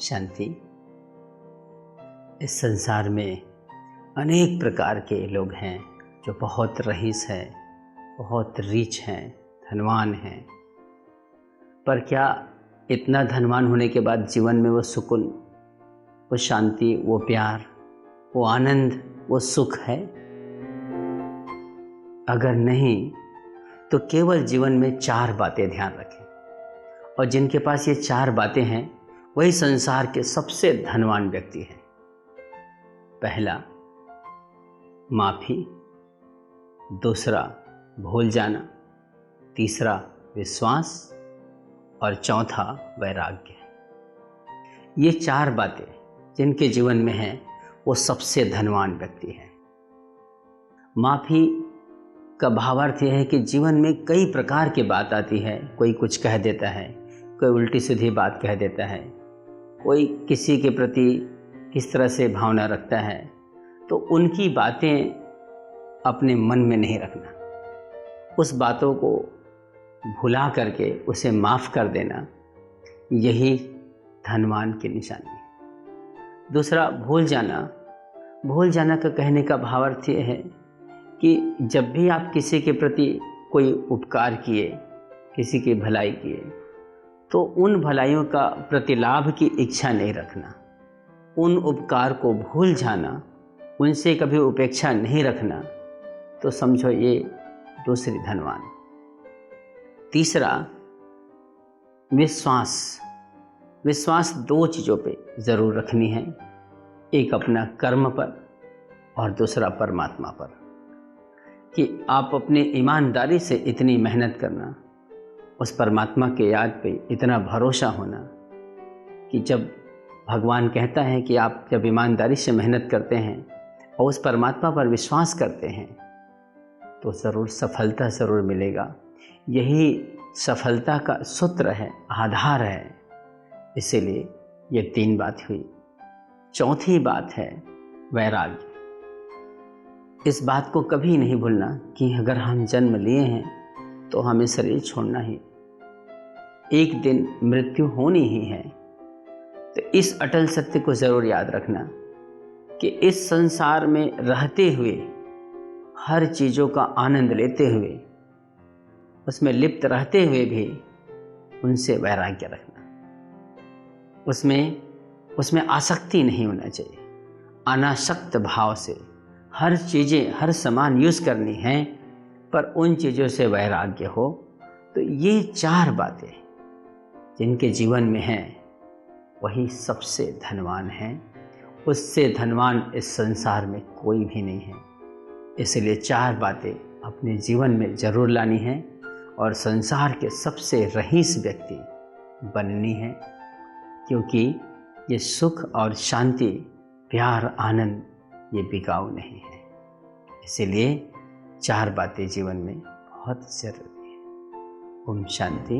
शांति। इस संसार में अनेक प्रकार के लोग हैं जो बहुत रईस हैं, बहुत रीच हैं, धनवान हैं। पर क्या इतना धनवान होने के बाद जीवन में वो सुकून, वो शांति, वो प्यार, वो आनंद, वो सुख है? अगर नहीं तो केवल जीवन में 4 बातें ध्यान रखें, और जिनके पास ये 4 बातें हैं वही संसार के सबसे धनवान व्यक्ति हैं। पहला, माफ़ी। दूसरा, भूल जाना। तीसरा, विश्वास। और चौथा, वैराग्य। ये 4 बातें जिनके जीवन में हैं वो सबसे धनवान व्यक्ति हैं। माफ़ी का भावार्थ यह है कि जीवन में कई प्रकार की बात आती है। कोई कुछ कह देता है, कोई उल्टी सीधी बात कह देता है, कोई किसी के प्रति किस तरह से भावना रखता है, तो उनकी बातें अपने मन में नहीं रखना। उस बातों को भुला करके उसे माफ़ कर देना, यही धनवान की निशानी है। दूसरा, भूल जाना। भूल जाना का कहने का भावार्थ ये है कि जब भी आप किसी के प्रति कोई उपकार किए, किसी की भलाई किए, तो उन भलाइयों का प्रतिलाभ की इच्छा नहीं रखना, उन उपकार को भूल जाना, उनसे कभी उपेक्षा नहीं रखना, तो समझो ये दूसरी धनवान। तीसरा, विश्वास। विश्वास 2 चीज़ों पे ज़रूर रखनी है, एक अपना कर्म पर और दूसरा परमात्मा पर। कि आप अपनी ईमानदारी से इतनी मेहनत करना, उस परमात्मा के याद पे इतना भरोसा होना कि जब भगवान कहता है कि आप जब ईमानदारी से मेहनत करते हैं और उस परमात्मा पर विश्वास करते हैं तो ज़रूर सफलता ज़रूर मिलेगा। यही सफलता का सूत्र है, आधार है। इसीलिए ये 3 बात हुई। चौथी बात है वैराग्य। इस बात को कभी नहीं भूलना कि अगर हम जन्म लिए हैं तो हमें शरीर छोड़ना ही, एक दिन मृत्यु होनी ही है। तो इस अटल सत्य को ज़रूर याद रखना कि इस संसार में रहते हुए, हर चीज़ों का आनंद लेते हुए, उसमें लिप्त रहते हुए भी उनसे वैराग्य रखना। उसमें आसक्ति नहीं होना चाहिए। अनासक्त भाव से हर चीज़ें, हर सामान यूज़ करनी है, पर उन चीज़ों से वैराग्य हो। तो ये 4 बातें जिनके जीवन में हैं वही सबसे धनवान हैं। उससे धनवान इस संसार में कोई भी नहीं है। इसलिए 4 बातें अपने जीवन में ज़रूर लानी है और संसार के सबसे रईस व्यक्ति बननी है, क्योंकि ये सुख और शांति, प्यार, आनंद ये बिकाऊ नहीं है। इसीलिए 4 बातें जीवन में बहुत ज़रूरी है। ओम शांति।